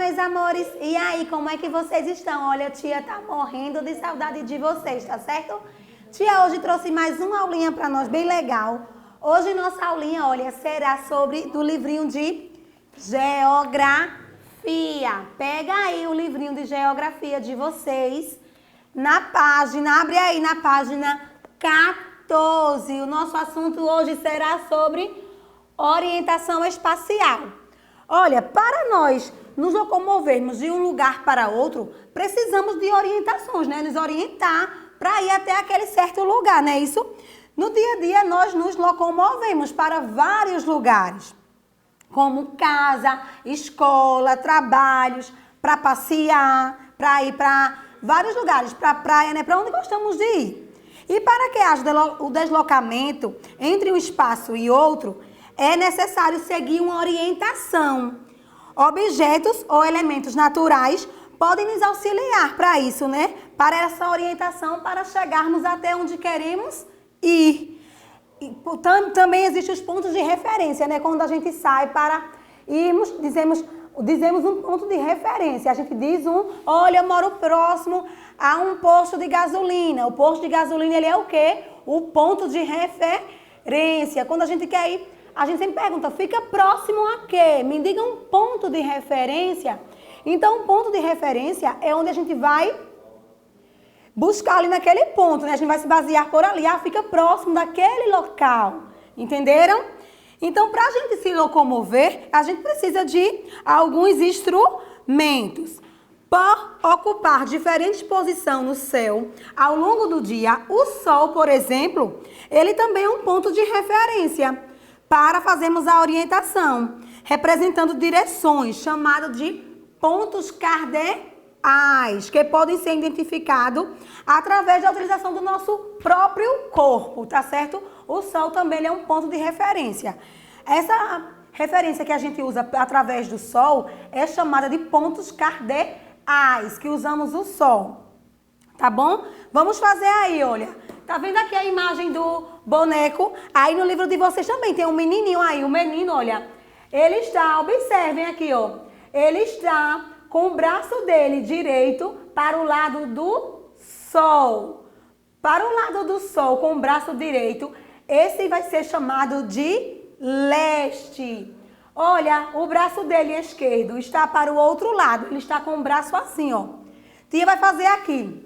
meus amores. E aí, como é que vocês estão? Olha, a tia tá morrendo de saudade de vocês, tá certo? Tia hoje trouxe mais uma aulinha para nós, bem legal. Hoje nossa aulinha, olha, será sobre do livrinho de Geografia. Pega aí o livrinho de Geografia de vocês. Na página, abre aí na página 14. O nosso assunto hoje será sobre orientação espacial. Olha, para nós nos locomovermos de um lugar para outro, precisamos de orientações, né? Nos orientar para ir até aquele certo lugar, não é isso? No dia a dia, nós nos locomovemos para vários lugares, como casa, escola, trabalhos, para passear, para ir para vários lugares, para a praia, né? Para onde gostamos de ir. E para que haja o deslocamento entre um espaço e outro, é necessário seguir uma orientação. Objetos ou elementos naturais podem nos auxiliar para isso, né? Para essa orientação, para chegarmos até onde queremos ir. E, também existem os pontos de referência, né? Quando a gente sai para irmos, dizemos um ponto de referência. A gente diz olha, eu moro próximo a um posto de gasolina. O posto de gasolina, ele é o quê? O ponto de referência. Quando a gente quer ir, a gente sempre pergunta, fica próximo a quê? Me diga um ponto de referência. Então, um ponto de referência é onde a gente vai buscar ali naquele ponto, né? A gente vai se basear por ali, fica próximo daquele local. Entenderam? Então, para a gente se locomover, a gente precisa de alguns instrumentos. Por ocupar diferentes posições no céu ao longo do dia, o Sol, por exemplo, ele também é um ponto de referência para fazermos a orientação, representando direções, chamadas de pontos cardeais, que podem ser identificados através da utilização do nosso próprio corpo, tá certo? O Sol também é um ponto de referência. Essa referência que a gente usa através do Sol é chamada de pontos cardeais, que usamos o Sol, tá bom? Vamos fazer aí, olha. Tá vendo aqui a imagem do boneco? Aí no livro de vocês também tem um menininho aí. O menino, olha, ele está, observem aqui, ó. Ele está com o braço dele direito para o lado do Sol. Para o lado do Sol, com o braço direito, esse vai ser chamado de leste. Olha, o braço dele esquerdo está para o outro lado. Ele está com o braço assim, ó. Tia vai fazer aqui.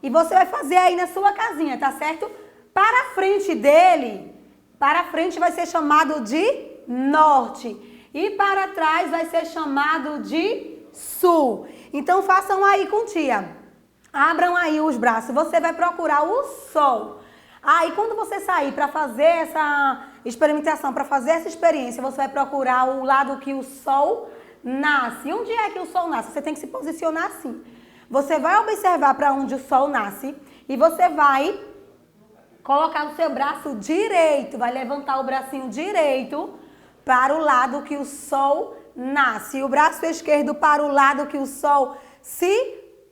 E você vai fazer aí na sua casinha, tá certo? Para a frente dele, para a frente vai ser chamado de norte. E para trás vai ser chamado de sul. Então façam aí com tia. Abram aí os braços. Você vai procurar o Sol. Aí quando você sair para fazer essa experimentação, para fazer essa experiência, você vai procurar o lado que o Sol nasce. Onde é que o Sol nasce? Você tem que se posicionar assim. Você vai observar para onde o Sol nasce e você vai colocar o seu braço direito, vai levantar o bracinho direito para o lado que o Sol nasce. E o braço esquerdo para o lado que o Sol se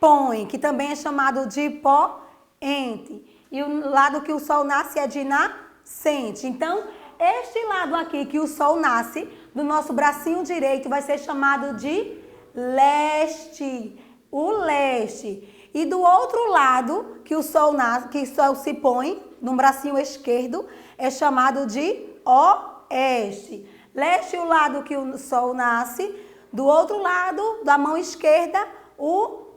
põe, que também é chamado de poente. E o lado que o Sol nasce é de nascente. Então, este lado aqui que o Sol nasce, do nosso bracinho direito, vai ser chamado de leste. O leste. E do outro lado, que o Sol nasce, que o Sol se põe, no bracinho esquerdo, é chamado de oeste. Leste é o lado que o Sol nasce, do outro lado, da mão esquerda, o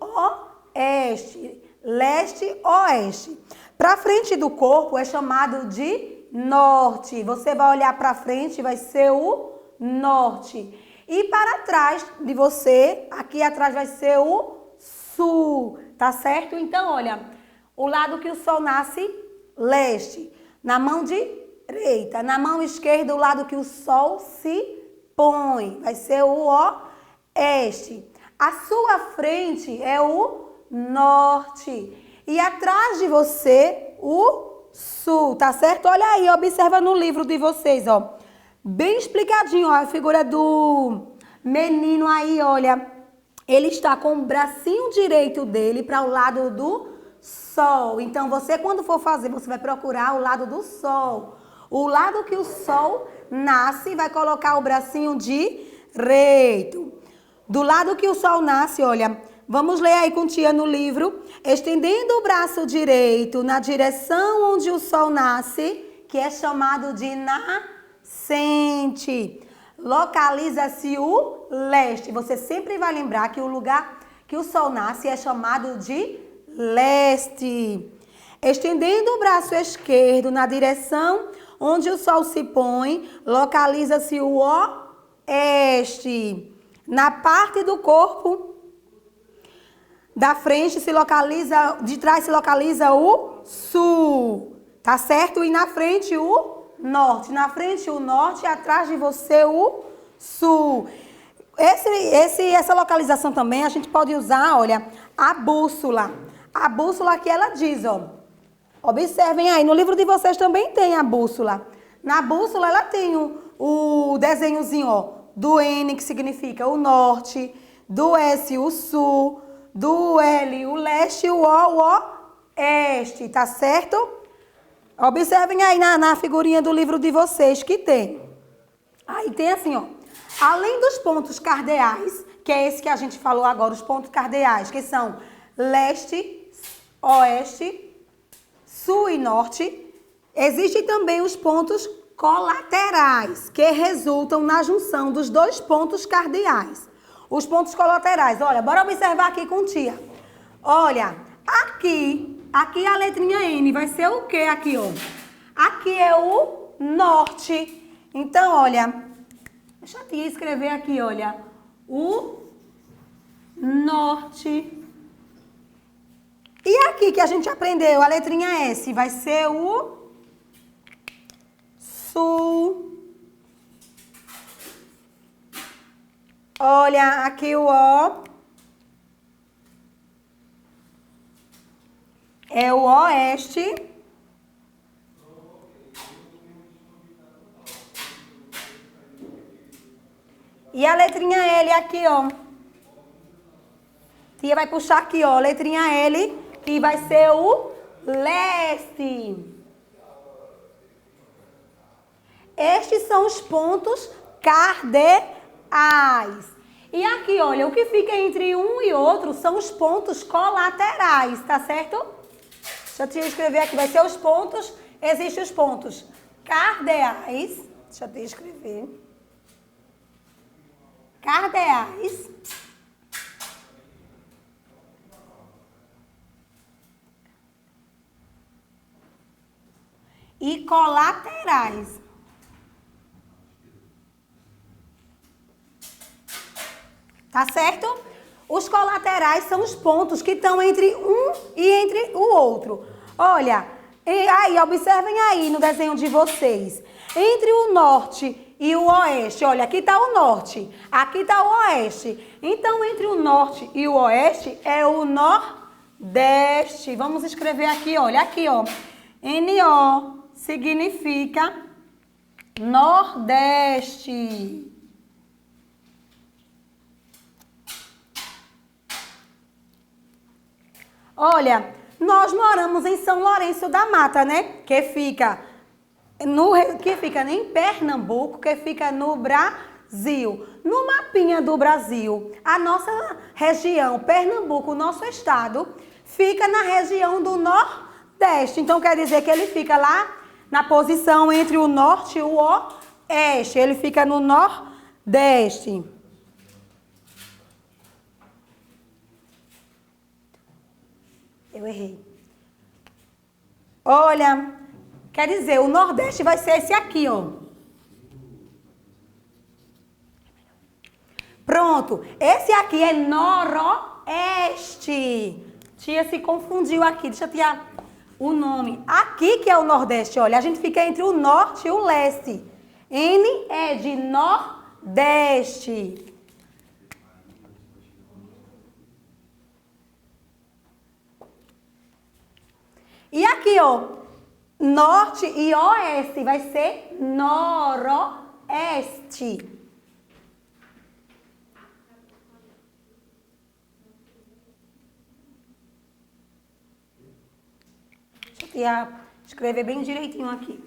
oeste. Leste, oeste. Para frente do corpo é chamado de norte. Você vai olhar para frente, vai ser o norte. E para trás de você, aqui atrás vai ser o sul, tá certo? Então, olha, o lado que o Sol nasce, leste, na mão direita. Na mão esquerda, o lado que o Sol se põe, vai ser o oeste. A sua frente é o norte. E atrás de você, o sul, tá certo? Olha aí, observa no livro de vocês, ó. Bem explicadinho, ó, a figura do menino aí, olha. Ele está com o bracinho direito dele para o lado do Sol. Então, você quando for fazer, você vai procurar o lado do Sol. O lado que o Sol nasce, vai colocar o bracinho direito. Do lado que o sol nasce, olha, vamos ler aí com tia no livro. Estendendo o braço direito na direção onde o sol nasce, que é chamado de nascente. Localiza-se o leste. Você sempre vai lembrar que o lugar que o sol nasce é chamado de leste. Estendendo o braço esquerdo na direção onde o sol se põe, localiza-se o oeste. Na parte do corpo da frente se localiza, de trás se localiza o sul, tá certo? E na frente o norte. Na frente o norte, atrás de você o sul. Essa localização também a gente pode usar, olha, a bússola. A bússola que ela diz, ó. Observem aí, no livro de vocês também tem a bússola. Na bússola ela tem o desenhozinho, ó, do N, que significa o norte, do S, o sul, do L, o leste, o oeste, tá certo? Observem aí na figurinha do livro de vocês que tem. Aí tem assim, ó, além dos pontos cardeais, que é esse que a gente falou agora, os pontos cardeais, que são leste, oeste, sul e norte, existem também os pontos colaterais, que resultam na junção dos dois pontos cardeais. Os pontos colaterais, olha, bora observar aqui com tia. Olha, aqui a letrinha N vai ser o quê aqui, ó? Aqui é o norte. Então, olha, deixa a tia escrever aqui, olha, o norte. E aqui que a gente aprendeu, a letrinha S, vai ser o sul. Olha, aqui o O é o oeste. E a letrinha L aqui, ó. Tia vai puxar aqui, ó, letrinha L, que vai ser o leste. Estes são os pontos cardeais. E aqui, olha, o que fica entre um e outro são os pontos colaterais, tá certo? Deixa eu te escrever aqui, vai ser os pontos, existem os pontos cardeais. Deixa eu te escrever. Cardeais. E colaterais. Tá certo? Os colaterais são os pontos que estão entre um e entre o outro. Olha, aí, observem aí no desenho de vocês. Entre o norte e o oeste, olha, aqui está o norte, aqui está o oeste. Então, entre o norte e o oeste é o nordeste. Vamos escrever aqui, olha, aqui, ó. NO significa nordeste. Olha, nós moramos em São Lourenço da Mata, né? Que fica em Pernambuco, que fica no Brasil. No mapinha do Brasil, a nossa região, Pernambuco, nosso estado, fica na região do Nordeste. Então, quer dizer que ele fica lá na posição entre o norte e o oeste. Ele fica no Nordeste. Eu errei. Olha, quer dizer, o Nordeste vai ser esse aqui, ó. Pronto. Esse aqui é Noroeste. Tia se confundiu aqui. Deixa eu tirar o nome. Aqui que é o Nordeste, olha. A gente fica entre o Norte e o Leste. N é de Nordeste. E aqui, ó, norte e oeste vai ser noroeste. Deixa eu escrever bem direitinho aqui.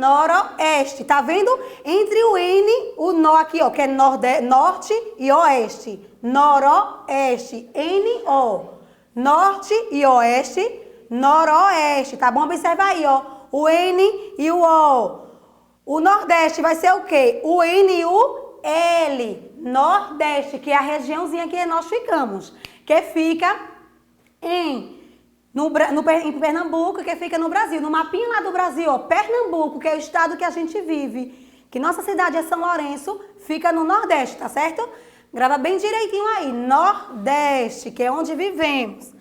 noroeste. Tá vendo? Entre o N, o nó aqui, ó, que é norte e oeste. Noroeste. N-O. Norte e oeste, noroeste. Tá bom? Observa aí, ó. O N e o O. O nordeste vai ser o quê? O N e o L. Nordeste, que é a regiãozinha que nós ficamos. Que fica em Pernambuco, que fica no Brasil. No mapinha lá do Brasil, ó. Pernambuco, que é o estado que a gente vive. Que nossa cidade é São Lourenço, fica no Nordeste, tá certo? Grava bem direitinho aí. Nordeste, que é onde vivemos.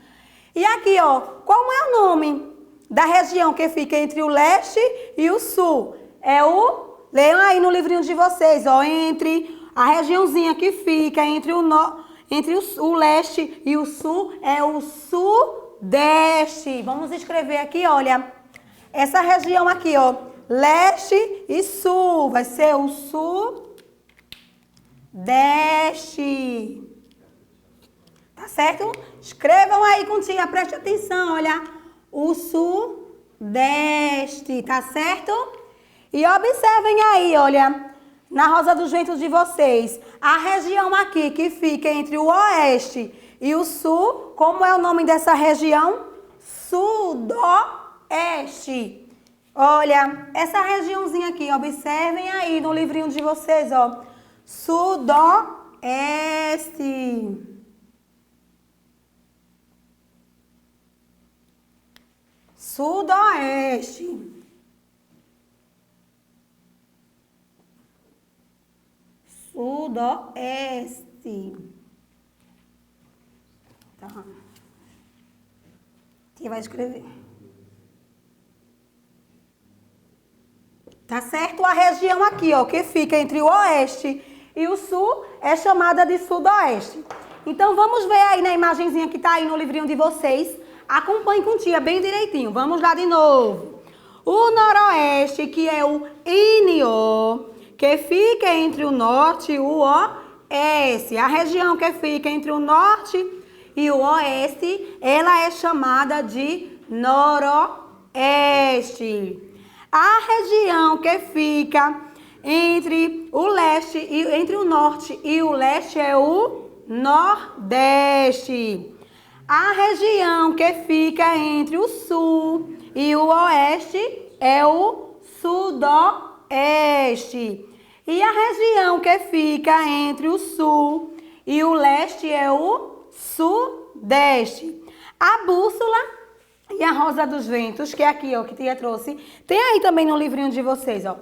E aqui, ó. Qual é o nome da região que fica entre o leste e o sul? É o... Leiam aí no livrinho de vocês, ó. Entre a regiãozinha que fica entre o leste e o sul, é o sudeste. Vamos escrever aqui, olha. Essa região aqui, ó. Leste e sul. Vai ser o sudeste. Tá certo? Escrevam aí contigo, preste atenção, olha. O sudeste, tá certo? E observem aí, olha, na rosa dos ventos de vocês, a região aqui que fica entre o oeste e o sul, como é o nome dessa região? Sudoeste. Olha, essa regiãozinha aqui, observem aí no livrinho de vocês, ó. Sudoeste. Sudoeste. Sudoeste. Tá. Aqui vai escrever. Tá certo? A região aqui, ó, que fica entre o oeste e o sul, é chamada de sudoeste. Então, vamos ver aí na imagenzinha que tá aí no livrinho de vocês. Acompanhe com tia bem direitinho. Vamos lá de novo. O noroeste, que é o INO, que fica entre o norte e o oeste. A região que fica entre o norte e o oeste, ela é chamada de noroeste. A região que fica entre o leste e entre o norte e o leste é o nordeste. A região que fica entre o sul e o oeste é o sudoeste. E a região que fica entre o sul e o leste é o sudeste. A bússola e a rosa dos ventos, que é aqui, ó, que tia trouxe, tem aí também no livrinho de vocês, ó.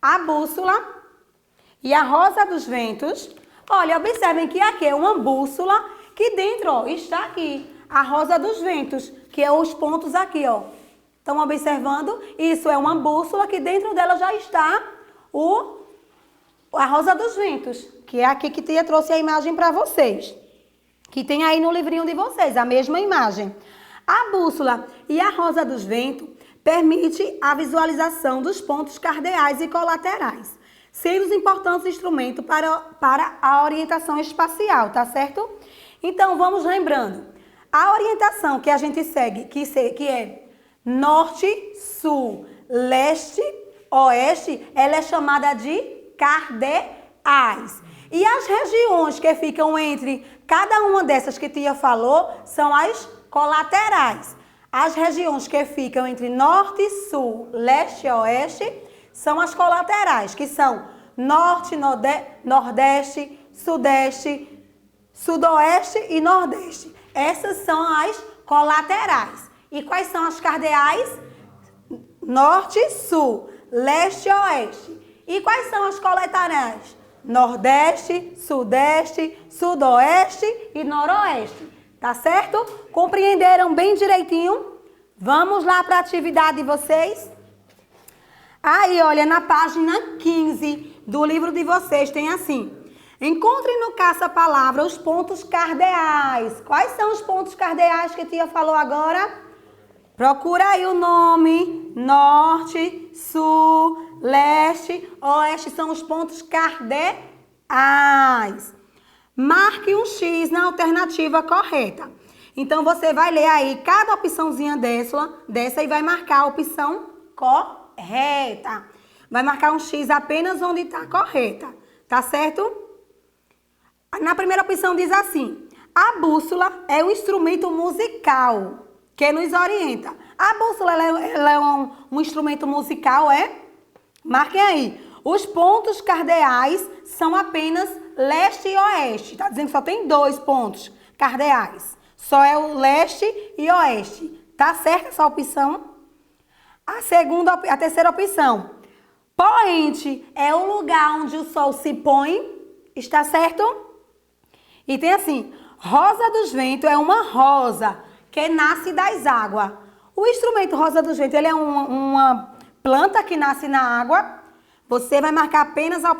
A bússola e a rosa dos ventos. Olha, observem que aqui é uma bússola que dentro, ó, está aqui a rosa dos ventos, que é os pontos aqui, ó. Estão observando? Isso é uma bússola que dentro dela já está a rosa dos ventos, que é aqui que tia trouxe a imagem para vocês. Que tem aí no livrinho de vocês, a mesma imagem. A bússola e a rosa dos ventos permite a visualização dos pontos cardeais e colaterais, sendo os importantes instrumentos para a orientação espacial, tá certo? Então, vamos lembrando. A orientação que a gente segue, que é norte, sul, leste, oeste, ela é chamada de cardeais. E as regiões que ficam entre cada uma dessas que tia falou são as colaterais. As regiões que ficam entre norte, sul, leste e oeste são as colaterais, que são norte, nordeste, sudeste, sudoeste e nordeste. Essas são as colaterais. E quais são as cardeais? Norte, sul, leste e oeste. E quais são as colaterais? Nordeste, sudeste, sudoeste e noroeste. Tá certo? Compreenderam bem direitinho? Vamos lá para a atividade de vocês? Aí, olha, na página 15 do livro de vocês tem assim: encontre no caça-palavra os pontos cardeais. Quais são os pontos cardeais que a tia falou agora? Procura aí o nome. Norte, sul, leste, oeste são os pontos cardeais. Marque um X na alternativa correta. Então, você vai ler aí cada opçãozinha dessa e vai marcar a opção correta. vai marcar um X apenas onde está correta, tá certo? Na primeira opção diz assim, a bússola é um instrumento musical que nos orienta. A bússola ela é um instrumento musical, é? Marquem aí. Os pontos cardeais são apenas leste e oeste. Tá dizendo que só tem 2 pontos cardeais. Só é o leste e oeste. Tá certa essa opção? A terceira opção. Poente é o lugar onde o sol se põe. Está certo? E tem assim, rosa dos ventos é uma rosa que nasce das águas. O instrumento rosa dos ventos, ele é uma planta que nasce na água. Você vai marcar apenas a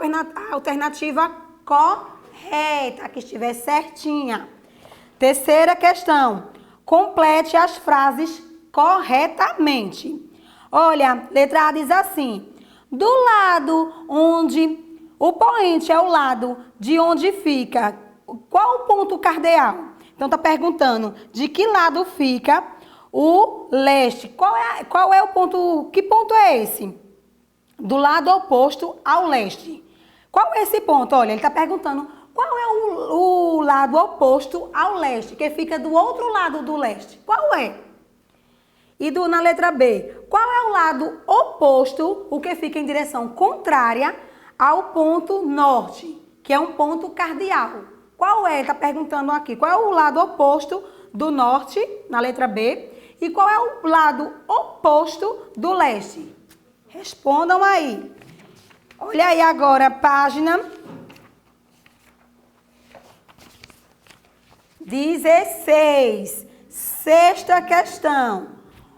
alternativa correta, que estiver certinha. Terceira questão. Complete as frases corretamente. Olha, letra A diz assim. Do lado onde o poente é o lado de onde fica, qual o ponto cardeal? Então tá perguntando de que lado fica o leste. Qual é o ponto? Que ponto é esse? Do lado oposto ao leste. Qual é esse ponto? Olha, ele está perguntando qual é o lado oposto ao leste, que fica do outro lado do leste. Qual é? E na letra B, qual é o lado oposto, o que fica em direção contrária ao ponto norte, que é um ponto cardeal? Qual é? Ele está perguntando aqui, qual é o lado oposto do norte, na letra B, e qual é o lado oposto do leste? Respondam aí. Olha aí agora a página 16. Sexta questão.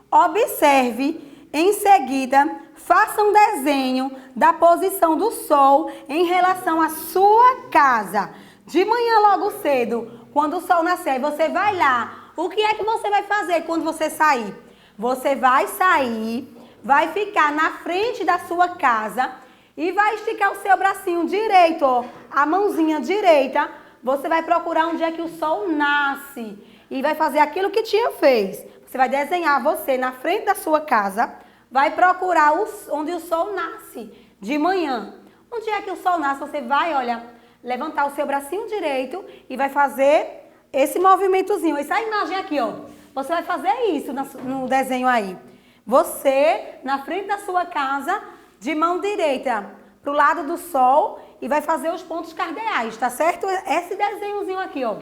Observe, em seguida, faça um desenho da posição do sol em relação à sua casa. De manhã logo cedo, quando o sol nascer, você vai lá. O que é que você vai fazer quando você sair? Você vai sair, vai ficar na frente da sua casa e vai esticar o seu bracinho direito, ó, a mãozinha direita. Você vai procurar onde é que o sol nasce e vai fazer aquilo que tia fez. Você vai desenhar você na frente da sua casa, vai procurar onde o sol nasce de manhã. Onde é que o sol nasce? Você vai, olha, levantar o seu bracinho direito e vai fazer esse movimentozinho. Essa imagem aqui, ó. Você vai fazer isso no desenho aí. Você, na frente da sua casa, de mão direita para o lado do sol e vai fazer os pontos cardeais, tá certo? Esse desenhozinho aqui, ó,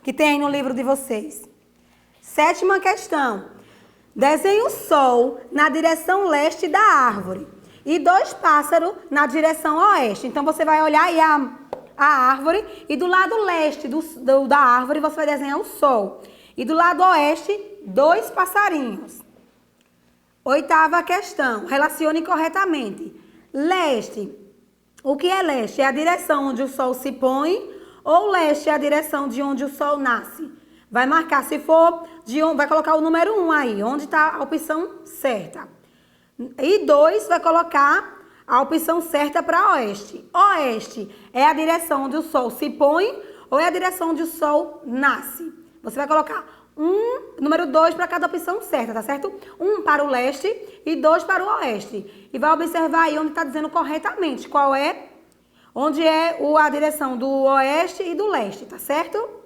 que tem aí no livro de vocês. Sétima questão. Desenhe o sol na direção leste da árvore e 2 pássaros na direção oeste. Então, você vai olhar aí a árvore e do lado leste da árvore você vai desenhar o sol. E do lado oeste, 2 passarinhos. Oitava questão. Relacione corretamente. Leste. O que é leste? É a direção onde o sol se põe ou leste é a direção de onde o sol nasce? Vai marcar, se for de onde, vai colocar o número 1 aí, onde está a opção certa. E 2 vai colocar a opção certa para oeste. Oeste é a direção onde o sol se põe ou é a direção onde o sol nasce? Você vai colocar número 2 para cada opção certa, tá certo? 1 para o leste e 2 para o oeste. E vai observar aí onde está dizendo corretamente qual é, onde é a direção do oeste e do leste, tá certo?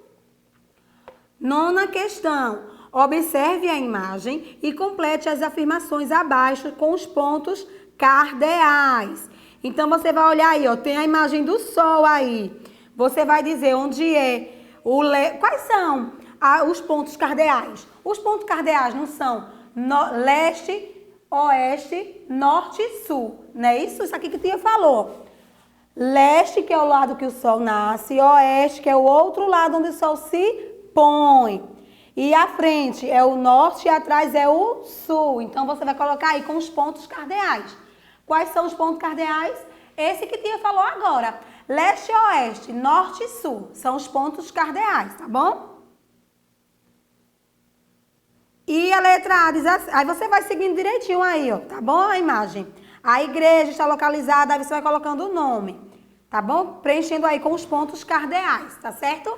Nona questão. Observe a imagem e complete as afirmações abaixo com os pontos cardeais. Então, você vai olhar aí, ó, tem a imagem do sol aí. Você vai dizer onde é quais são os pontos cardeais. Os pontos cardeais não são leste, oeste, norte e sul. Não é isso? Isso aqui que tia falou. Leste, que é o lado que o sol nasce, oeste, que é o outro lado onde o sol se põe. E à frente é o norte e atrás é o sul. Então, você vai colocar aí com os pontos cardeais. Quais são os pontos cardeais? Esse que tia falou agora. Leste e oeste, norte e sul. São os pontos cardeais, tá bom? E a letra A diz assim, aí você vai seguindo direitinho aí, ó, tá bom? A imagem. A igreja está localizada, aí você vai colocando o nome, tá bom? Preenchendo aí com os pontos cardeais, tá certo?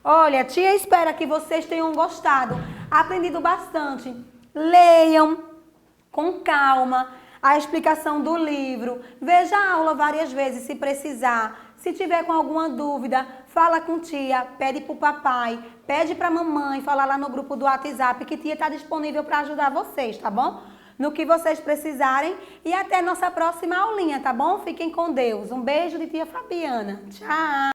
Olha, tia espera que vocês tenham gostado, aprendido bastante. Leiam com calma. a explicação do livro. Veja a aula várias vezes se precisar. Se tiver com alguma dúvida, fala com tia, pede para o papai, pede para a mamãe, fala lá no grupo do WhatsApp que tia está disponível para ajudar vocês, tá bom? No que vocês precisarem e até nossa próxima aulinha, tá bom? Fiquem com Deus. Um beijo de tia Fabiana. Tchau!